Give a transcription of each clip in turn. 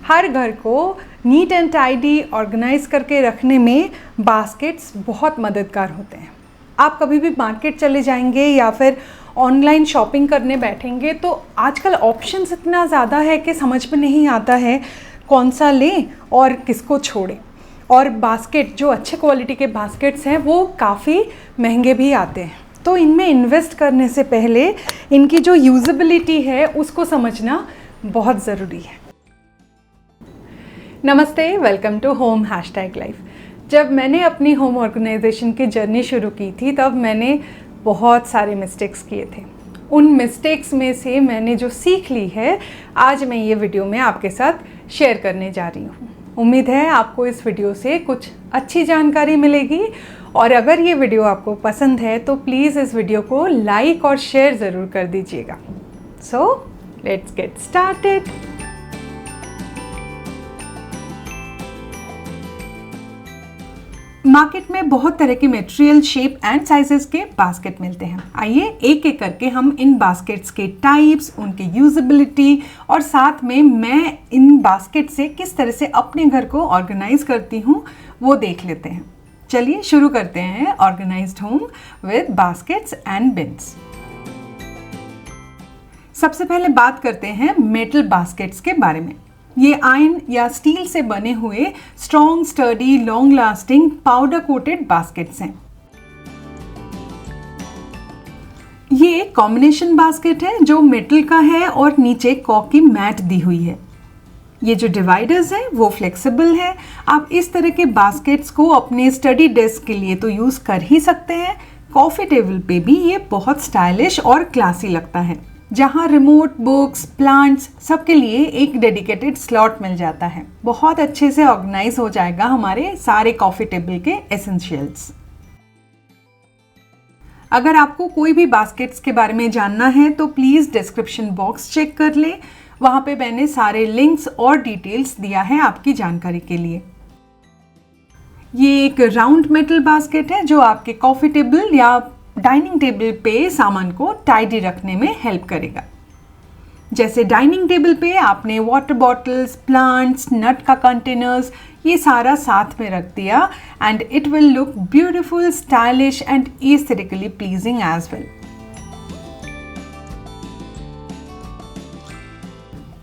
हर घर को neat and tidy organise करके रखने में बास्केट्स बहुत मददगार होते हैं। आप कभी भी मार्केट चले जाएंगे या फिर ऑनलाइन शॉपिंग करने बैठेंगे तो आजकल ऑप्शंस इतना ज़्यादा है कि समझ में नहीं आता है कौन सा लें और किसको छोड़ें। और बास्केट जो अच्छे क्वालिटी के बास्केट्स हैं वो काफ़ी महंगे भी आते हैं, तो इनमें इन्वेस्ट करने से पहले इनकी जो यूजेबिलिटी है उसको समझना बहुत ज़रूरी है। नमस्ते, वेलकम टू homehashtaglife। जब मैंने अपनी होम ऑर्गेनाइजेशन की जर्नी शुरू की थी तब मैंने बहुत सारे मिस्टेक्स किए थे। उन मिस्टेक्स में से मैंने जो सीख ली है आज मैं ये वीडियो में आपके साथ शेयर करने जा रही हूँ। उम्मीद है आपको इस वीडियो से कुछ अच्छी जानकारी मिलेगी और अगर ये वीडियो आपको पसंद है तो प्लीज़ इस वीडियो को लाइक और शेयर ज़रूर कर दीजिएगा। So let's get started. Market में बहुत तरह के मटेरियल, शेप एंड साइजेस के बास्केट मिलते हैं। आइए एक एक करके हम इन बास्केट्स के टाइप्स, उनकी यूजेबिलिटी और साथ में मैं इन बास्केट से किस तरह से अपने घर को ऑर्गेनाइज करती हूँ वो देख लेते हैं। चलिए शुरू करते हैं organised home with baskets and bins. सबसे पहले बात करते हैं मेटल बास्केट्स के बारे में। ये आयरन या स्टील से बने हुए strong, sturdy, long lasting powder coated baskets हैं। ये एक कॉम्बिनेशन बास्केट है जो मेटल का है और नीचे कॉर्क की मैट दी हुई है। ये जो डिवाइडर्स हैं वो फ्लेक्सिबल है। आप इस तरह के बास्केट्स को अपने स्टडी डेस्क के लिए तो यूज कर ही सकते हैं, कॉफी टेबल पे भी ये बहुत स्टाइलिश और क्लासी लगता है, जहाँ रिमोट, बुक्स, प्लांट्स सबके लिए एक डेडिकेटेड स्लॉट मिल जाता है। बहुत अच्छे से ऑर्गेनाइज हो जाएगा हमारे सारे कॉफी टेबल के एसेंशियल्स। अगर आपको कोई भी बास्केट्स के बारे में जानना है तो प्लीज़ डिस्क्रिप्शन बॉक्स चेक कर ले, वहाँ पे मैंने सारे लिंक्स और डिटेल्स दिया है आपकी जानकारी के लिए। ये एक राउंड मेटल बास्केट है जो आपके कॉफी टेबल या डाइनिंग टेबल पे सामान को टाइडी रखने में हेल्प करेगा। जैसे डाइनिंग टेबल पे आपने वाटर बॉटल्स, प्लांट्स, नट का कंटेनर्स ये सारा साथ में रख दिया and it will look beautiful, stylish and aesthetically pleasing as well.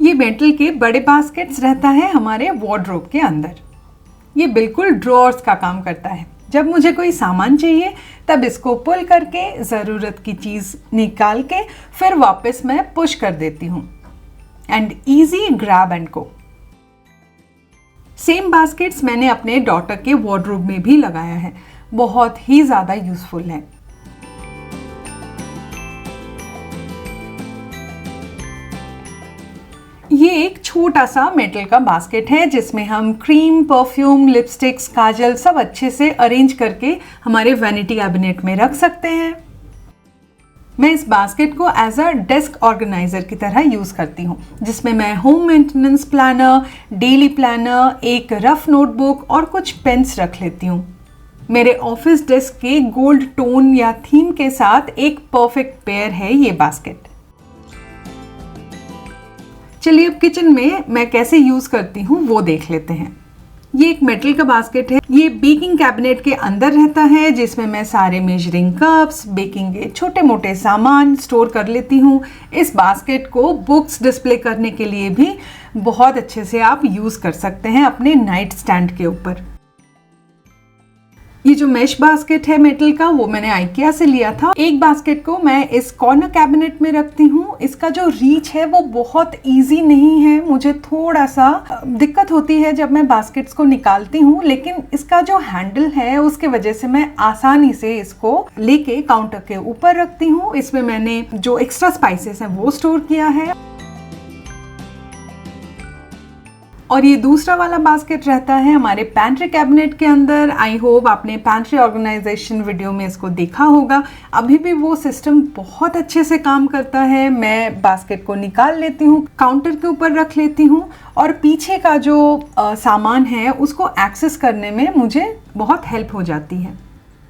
ये मेटल के बड़े बास्केट्स रहता है हमारे वार्डरोब के अंदर। ये बिल्कुल ड्रॉर्स का काम करता है। जब मुझे कोई सामान चाहिए तब इसको पुल करके ज़रूरत की चीज़ निकाल के फिर वापस मैं पुश कर देती हूँ and easy grab and go. Same baskets मैंने अपने डॉटर के वार्डरोब में भी लगाया है, बहुत ही ज़्यादा यूजफुल है। ये एक छोटा सा मेटल का बास्केट है जिसमें हम क्रीम, परफ्यूम, लिपस्टिक्स, काजल सब अच्छे से अरेंज करके हमारे वैनिटी कैबिनेट में रख सकते हैं। मैं इस बास्केट को एज अ डेस्क ऑर्गेनाइजर की तरह यूज करती हूँ, जिसमें मैं home maintenance planner, daily planner, एक रफ नोटबुक और कुछ पेन्स रख लेती हूँ। मेरे ऑफिस डेस्क के गोल्ड टोन या थीम के साथ एक परफेक्ट पेयर है ये बास्केट। चलिए अब किचन में मैं कैसे यूज करती हूँ वो देख लेते हैं। ये एक मेटल का बास्केट है। ये बेकिंग कैबिनेट के अंदर रहता है जिसमें मैं सारे मेजरिंग कप्स, बेकिंग के छोटे मोटे सामान स्टोर कर लेती हूँ। इस बास्केट को बुक्स डिस्प्ले करने के लिए भी बहुत अच्छे से आप यूज कर सकते हैं अपने नाइट स्टैंड के ऊपर। ये जो मेश बास्केट है मेटल का वो मैंने IKEA से लिया था। एक बास्केट को मैं इस कॉर्नर कैबिनेट में रखती हूँ। इसका जो रीच है वो बहुत इजी नहीं है, मुझे थोड़ा सा दिक्कत होती है जब मैं बास्केट्स को निकालती हूँ, लेकिन इसका जो हैंडल है उसके वजह से मैं आसानी से इसको लेके काउंटर के ऊपर रखती हूँ। इसमें मैंने जो एक्स्ट्रा स्पाइसेस हैं वो स्टोर किया है। और ये दूसरा वाला बास्केट रहता है हमारे पैंट्री कैबिनेट के अंदर। आई होप आपने पैंट्री ऑर्गेनाइजेशन वीडियो में इसको देखा होगा। अभी भी वो सिस्टम बहुत अच्छे से काम करता है। मैं बास्केट को निकाल लेती हूँ, काउंटर के ऊपर रख लेती हूँ और पीछे का जो सामान है उसको एक्सेस करने में मुझे बहुत हेल्प हो जाती है।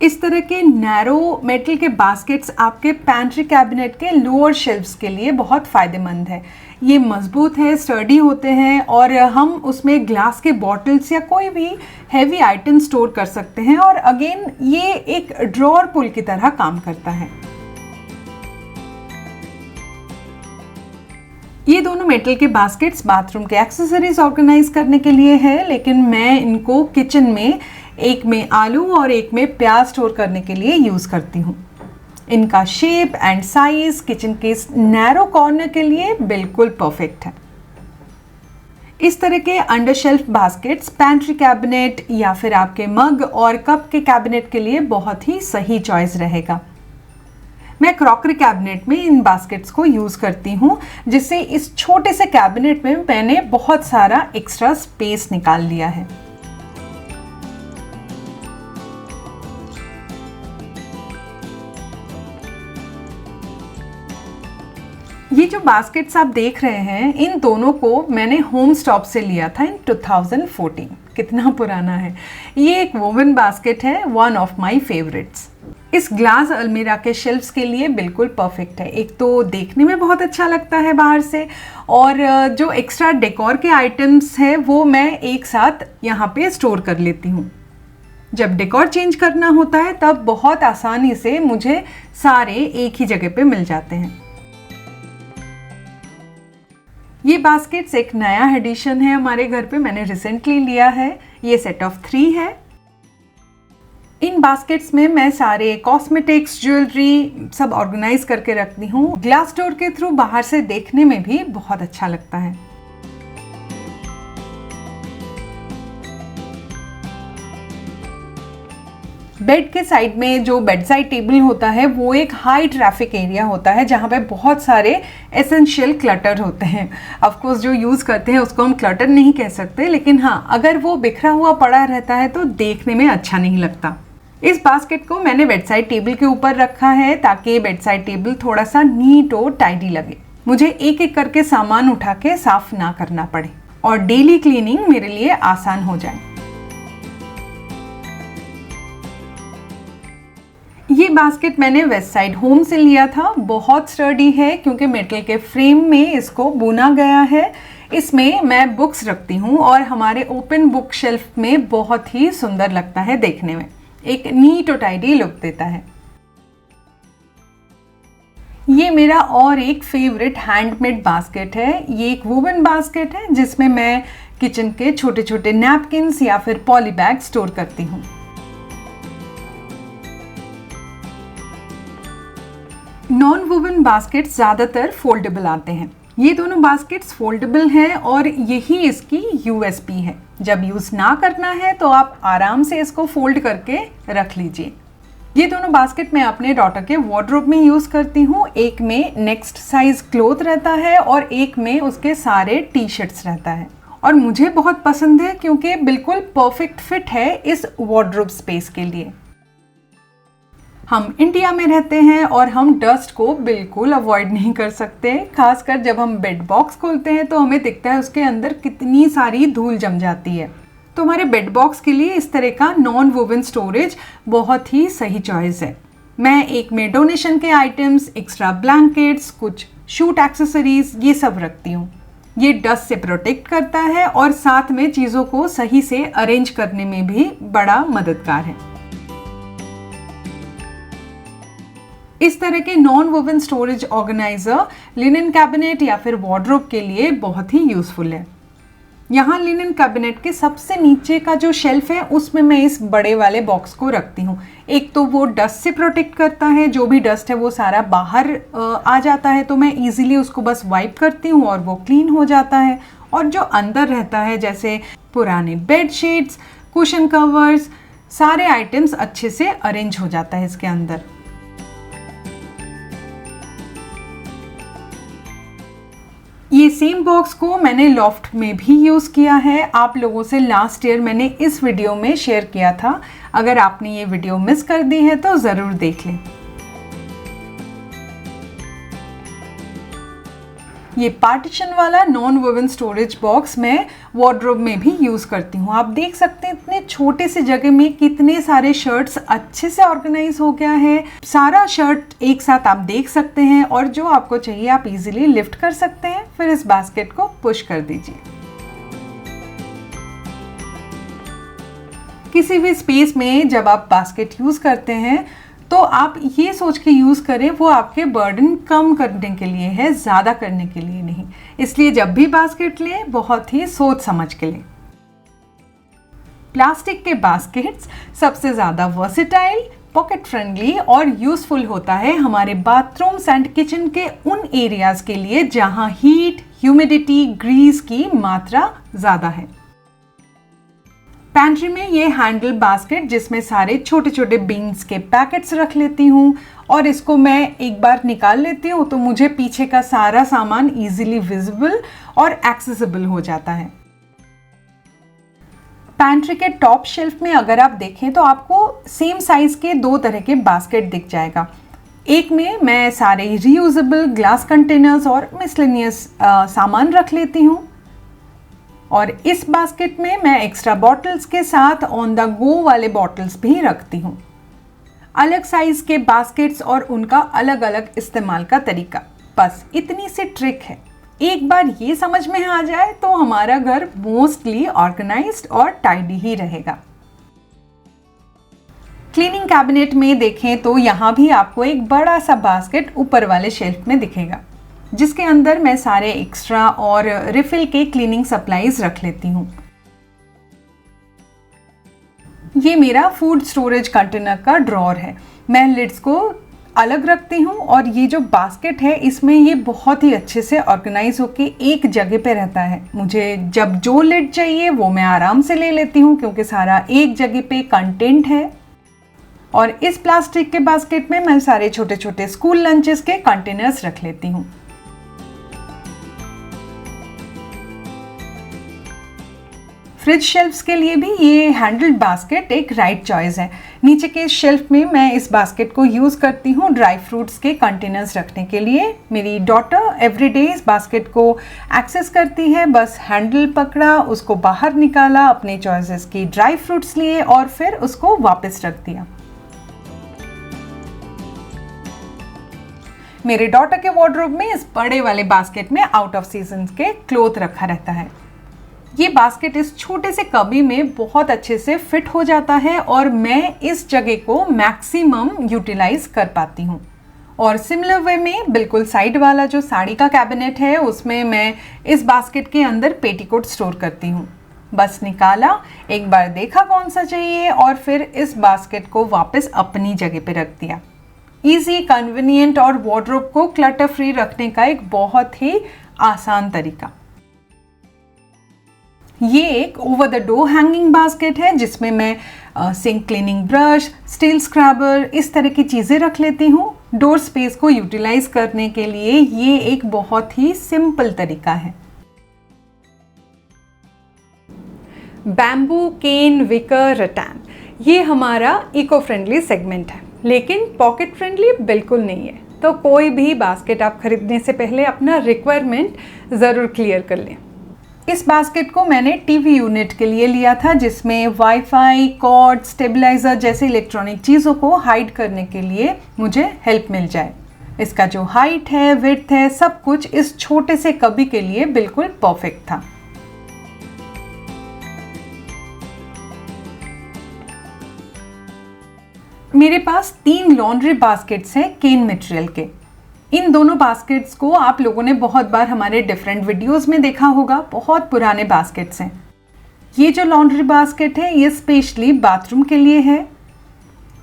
इस तरह के नैरो मेटल के बास्केट्स आपके पैंट्री कैबिनेट के लोअर शेल्फ्स के लिए बहुत फ़ायदेमंद है। ये मजबूत है, स्टर्डी होते हैं और हम उसमें ग्लास के बॉटल्स या कोई भी हैवी आइटम स्टोर कर सकते हैं। और अगेन ये एक ड्रॉअर पुल की तरह काम करता है। ये दोनों मेटल के बास्केट्स बाथरूम के एक्सेसरीज ऑर्गेनाइज करने के लिए है, लेकिन मैं इनको किचन में एक में आलू और एक में प्याज स्टोर करने के लिए यूज़ करती हूँ। इनका शेप एंड साइज किचन के नैरो कॉर्नर के लिए बिल्कुल परफेक्ट है। इस तरह के under shelf baskets pantry cabinet या फिर आपके मग और कप के कैबिनेट के लिए बहुत ही सही चॉइस रहेगा। मैं क्रॉकरी कैबिनेट में इन बास्केट्स को यूज़ करती हूँ, जिससे इस छोटे से कैबिनेट में मैंने बहुत सारा एक्स्ट्रा स्पेस निकाल लिया है। ये जो बास्केट्स आप देख रहे हैं, इन दोनों को मैंने होमस्टॉप से लिया था इन 2014। कितना पुराना है। ये एक वोवन बास्केट है, वन ऑफ माय फेवरेट्स। इस ग्लास अलमीरा के शेल्फ्स के लिए बिल्कुल परफेक्ट है। एक तो देखने में बहुत अच्छा लगता है बाहर से, और जो एक्स्ट्रा डेकोर के आइटम्स हैं वो मैं एक साथ यहाँ पे स्टोर कर लेती हूँ। जब डेकोर चेंज करना होता है तब बहुत आसानी से मुझे सारे एक ही जगह पे मिल जाते हैं। ये बास्केट्स एक नया एडिशन है हमारे घर पे, मैंने रिसेंटली लिया है। ये सेट ऑफ 3 है। इन बास्केट्स में मैं सारे कॉस्मेटिक्स, ज्वेलरी सब ऑर्गेनाइज करके रखती हूँ। ग्लास डोर के थ्रू बाहर से देखने में भी बहुत अच्छा लगता है। बेड के साइड में जो बेड साइड टेबल होता है वो एक हाई ट्रैफिक एरिया होता है, जहाँ पे बहुत सारे एसेंशियल क्लटर होते हैं। ऑफ कोर्स जो यूज़ करते हैं उसको हम क्लटर नहीं कह सकते, लेकिन हाँ, अगर वो बिखरा हुआ पड़ा रहता है तो देखने में अच्छा नहीं लगता। इस बास्केट को मैंने बेड साइड टेबल के ऊपर रखा है ताकि बेड साइड टेबल थोड़ा सा नीट और टाइडी लगे, मुझे एक एक करके सामान उठा के साफ ना करना पड़े और डेली क्लीनिंग मेरे लिए आसान हो जाए। ये बास्केट मैंने वेस्टसाइड होम से लिया था। बहुत स्टर्डी है क्योंकि मेटल के फ्रेम में इसको बुना गया है। इसमें मैं बुक्स रखती हूँ और हमारे ओपन बुक शेल्फ में बहुत ही सुंदर लगता है देखने में, एक नीट और टाइडी लुक देता है। ये मेरा और एक फेवरेट हैंडमेड बास्केट है। ये एक वुवन बास्केट है जिसमें मैं किचन के छोटे छोटे नैपकिन्स या फिर पॉली बैग स्टोर करती हूँ। नॉन वुवन बास्केट्स ज़्यादातर फोल्डेबल आते हैं। ये दोनों बास्केट्स फोल्डेबल हैं और यही इसकी यूएसपी है। जब यूज़ ना करना है तो आप आराम से इसको फोल्ड करके रख लीजिए। ये दोनों बास्केट मैं अपने डॉटर के वार्डरोब में यूज़ करती हूँ। एक में नेक्स्ट साइज क्लोथ रहता है और एक में उसके सारे टी शर्ट्स रहता है, और मुझे बहुत पसंद है क्योंकि बिल्कुल परफेक्ट फिट है इस वार्डरोब स्पेस के लिए। हम इंडिया में रहते हैं और हम डस्ट को बिल्कुल अवॉइड नहीं कर सकते, खासकर जब हम बेड बॉक्स खोलते हैं तो हमें दिखता है उसके अंदर कितनी सारी धूल जम जाती है। तो हमारे बेड बॉक्स के लिए इस तरह का नॉन वुवन स्टोरेज बहुत ही सही चॉइस है। मैं एक में डोनेशन के आइटम्स, एक्स्ट्रा ब्लैंकेट्स, कुछ शूट एक्सेसरीज ये सब रखती हूँ। ये डस्ट से प्रोटेक्ट करता है और साथ में चीज़ों को सही से अरेंज करने में भी बड़ा मददगार है। इस तरह के non woven storage organiser linen cabinet या फिर वार्डरोब के लिए बहुत ही यूज़फुल है। यहाँ लिनन कैबिनेट के सबसे नीचे का जो शेल्फ है उसमें मैं इस बड़े वाले बॉक्स को रखती हूँ। एक तो वो डस्ट से प्रोटेक्ट करता है, जो भी डस्ट है वो सारा बाहर आ जाता है, तो मैं इजीली उसको बस वाइप करती हूँ और वो क्लीन हो जाता है। और जो अंदर रहता है जैसे पुराने बेड शीट्स, कुशन कवर्स, सारे आइटम्स अच्छे से अरेंज हो जाता है इसके अंदर। ये सेम बॉक्स को मैंने लॉफ्ट में भी यूज़ किया है। आप लोगों से लास्ट ईयर मैंने इस वीडियो में शेयर किया था। अगर आपने ये वीडियो मिस कर दी है तो ज़रूर देख लें। ये पार्टीशन वाला नॉन वोवन स्टोरेज बॉक्स मैं वार्डरोब में भी यूज़ करती हूँ। आप देख सकते हैं इतने छोटे से जगह में कितने सारे शर्ट्स अच्छे से ऑर्गेनाइज हो गया है। सारा शर्ट एक साथ आप देख सकते हैं और जो आपको चाहिए आप इजीली लिफ्ट कर सकते हैं। फिर इस बास्केट को पुश कर दीजिए। किसी भी स्पेस में जब आप बास्केट यूज़ करते हैं तो आप ये सोच के यूज़ करें वो आपके बर्डन कम करने के लिए है, ज़्यादा करने के लिए नहीं। इसलिए जब भी बास्केट लें बहुत ही सोच समझ के लें। प्लास्टिक के बास्केट्स सबसे ज़्यादा वर्सेटाइल, पॉकेट फ्रेंडली और यूज़फुल होता है हमारे बाथरूम्स एंड किचन के उन एरियाज़ के लिए जहां हीट, ह्यूमिडिटी, ग्रीस की मात्रा ज़्यादा है। पैंट्री में ये हैंडल बास्केट जिसमें सारे छोटे छोटे बीन्स के पैकेट्स रख लेती हूँ और इसको मैं एक बार निकाल लेती हूँ तो मुझे पीछे का सारा सामान इजीली विजिबल और एक्सेसिबल हो जाता है। पैंट्री के टॉप शेल्फ में अगर आप देखें तो आपको सेम साइज के 2 तरह के बास्केट दिख जाएगा। एक में मैं सारे रीयूजेबल ग्लास कंटेनर्स और मिसलेनियस सामान रख लेती हूँ और इस बास्केट में मैं एक्स्ट्रा बॉटल्स के साथ ऑन द गो वाले बॉटल्स भी रखती हूँ। अलग साइज के बास्केट्स और उनका अलग अलग इस्तेमाल का तरीका, बस इतनी सी ट्रिक है। एक बार ये समझ में आ जाए तो हमारा घर मोस्टली ऑर्गेनाइज्ड और टाइडी ही रहेगा। क्लीनिंग कैबिनेट में देखें तो यहाँ भी आपको एक बड़ा सा बास्केट ऊपर वाले शेल्फ में दिखेगा जिसके अंदर मैं सारे एक्स्ट्रा और रिफिल के क्लीनिंग सप्लाईज रख लेती हूँ। ये मेरा फूड स्टोरेज कंटेनर का ड्रॉर है। मैं लिड्स को अलग रखती हूँ और ये जो बास्केट है इसमें ये बहुत ही अच्छे से ऑर्गेनाइज होके एक जगह पे रहता है। मुझे जब जो लिड चाहिए वो मैं आराम से ले लेती हूँ क्योंकि सारा एक जगह पे कंटेंट है। और इस प्लास्टिक के बास्केट में मैं सारे छोटे छोटे स्कूल लंचेस के कंटेनर्स रख लेती हूँ। फ्रिज शेल्फ्स के लिए भी ये हैंडल्ड बास्केट एक राइट चॉइस है। नीचे के शेल्फ में मैं इस बास्केट को यूज़ करती हूँ ड्राई फ्रूट्स के कंटेनर्स रखने के लिए। मेरी डॉटर एवरीडे इस बास्केट को एक्सेस करती है। बस हैंडल पकड़ा, उसको बाहर निकाला, अपने चॉइसेस की ड्राई फ्रूट्स लिए और फिर उसको वापस रख दिया। मेरे डॉटर के वार्डरोब में इस बड़े वाले बास्केट में आउट ऑफ सीजन के क्लोथ रखा रहता है। ये बास्केट इस छोटे से कबी में बहुत अच्छे से फिट हो जाता है और मैं इस जगह को मैक्सिमम यूटिलाइज कर पाती हूँ। और सिमिलर वे में बिल्कुल साइड वाला जो साड़ी का कैबिनेट है उसमें मैं इस बास्केट के अंदर पेटीकोट स्टोर करती हूँ। बस निकाला, एक बार देखा कौन सा चाहिए और फिर इस बास्केट को वापस अपनी जगह पे रख दिया। ईजी, कन्वीनियंट और वार्डरोब को क्लटर फ्री रखने का एक बहुत ही आसान तरीका। ये एक over the door hanging basket है जिसमें मैं sink cleaning brush, steel scrubber, इस तरह की चीज़ें रख लेती हूँ। डोर स्पेस को यूटिलाइज करने के लिए ये एक बहुत ही सिंपल तरीका है। बैम्बू, केन, विकर, रटैन, ये हमारा इको फ्रेंडली सेगमेंट है लेकिन पॉकेट फ्रेंडली बिल्कुल नहीं है। तो कोई भी बास्केट आप खरीदने से पहले अपना रिक्वायरमेंट ज़रूर क्लियर कर लें। इस बास्केट को मैंने टीवी यूनिट के लिए लिया था जिसमें वाईफाई, कॉर्ड, स्टेबलाइजर जैसी इलेक्ट्रॉनिक चीज़ों को हाइड करने के लिए मुझे हेल्प मिल जाए। इसका जो हाइट है, विड्थ है, सब कुछ इस छोटे से कबी के लिए बिल्कुल परफेक्ट था। मेरे पास 3 लॉन्ड्री बास्केट्स हैं केन मटेरियल के। इन दोनों बास्केट्स को आप लोगों ने बहुत बार हमारे डिफरेंट वीडियोस में देखा होगा, बहुत पुराने बास्केट्स हैं। ये जो लॉन्ड्री बास्केट है ये स्पेशली बाथरूम के लिए है।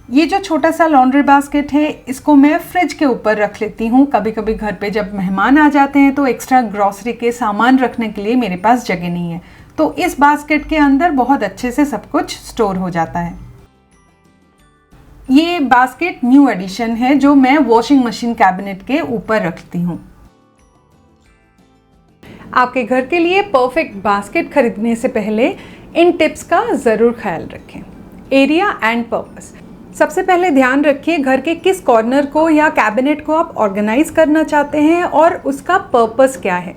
ये जो छोटा सा लॉन्ड्री बास्केट है इसको मैं फ्रिज के ऊपर रख लेती हूँ। कभी कभी घर पे जब मेहमान आ जाते हैं तो एक्स्ट्रा ग्रॉसरी के सामान रखने के लिए मेरे पास जगह नहीं है, तो इस बास्केट के अंदर बहुत अच्छे से सब कुछ स्टोर हो जाता है। ये बास्केट न्यू एडिशन है जो मैं वॉशिंग मशीन कैबिनेट के ऊपर रखती हूँ। आपके घर के लिए परफेक्ट बास्केट खरीदने से पहले इन टिप्स का ज़रूर ख्याल रखें। Area and purpose. सबसे पहले ध्यान रखिए घर के किस कॉर्नर को या कैबिनेट को आप ऑर्गेनाइज करना चाहते हैं और उसका पर्पस क्या है।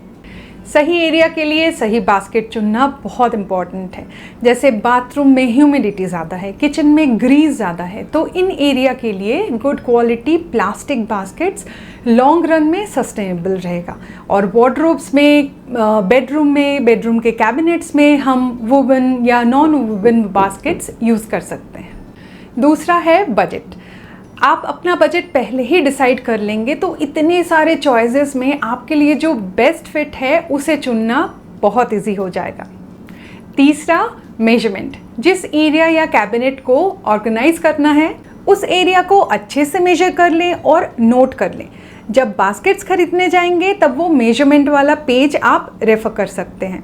सही एरिया के लिए सही बास्केट चुनना बहुत इम्पॉर्टेंट है। जैसे बाथरूम में ह्यूमिडिटी ज़्यादा है, किचन में ग्रीस ज़्यादा है, तो इन एरिया के लिए good quality plastic baskets long run में सस्टेनेबल रहेगा। और वार्डरोब्स में, बेडरूम के कैबिनेट्स में हम वुवन या नॉन वुवन बास्केट्स यूज़ कर सकते हैं। दूसरा है बजट। आप अपना बजट पहले ही डिसाइड कर लेंगे तो इतने सारे चॉइसेस में आपके लिए जो बेस्ट फिट है उसे चुनना बहुत इजी हो जाएगा। तीसरा, मेजरमेंट। जिस एरिया या कैबिनेट को ऑर्गेनाइज करना है उस एरिया को अच्छे से मेजर कर लें और नोट कर लें। जब बास्केट्स खरीदने जाएंगे तब वो मेजरमेंट वाला पेज आप रेफर कर सकते हैं।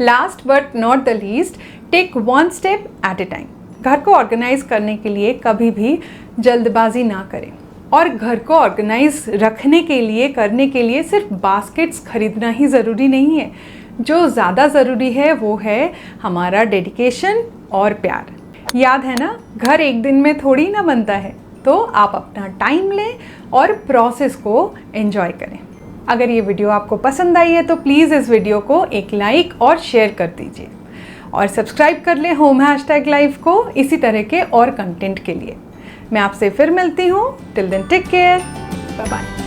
Last but not the least, take one step at a time. घर को ऑर्गेनाइज करने के लिए कभी भी जल्दबाजी ना करें और घर को ऑर्गेनाइज करने के लिए सिर्फ बास्केट्स खरीदना ही ज़रूरी नहीं है। जो ज़्यादा ज़रूरी है वो है हमारा डेडिकेशन और प्यार। याद है ना, घर एक दिन में थोड़ी ना बनता है, तो आप अपना टाइम लें और प्रोसेस को एंजॉय करें। अगर ये वीडियो आपको पसंद आई है तो प्लीज़ इस वीडियो को एक लाइक और शेयर कर दीजिए और सब्सक्राइब कर लें homehashtaglife को इसी तरह के और कंटेंट के लिए। मैं आपसे फिर मिलती हूँ। Till then take care, bye bye.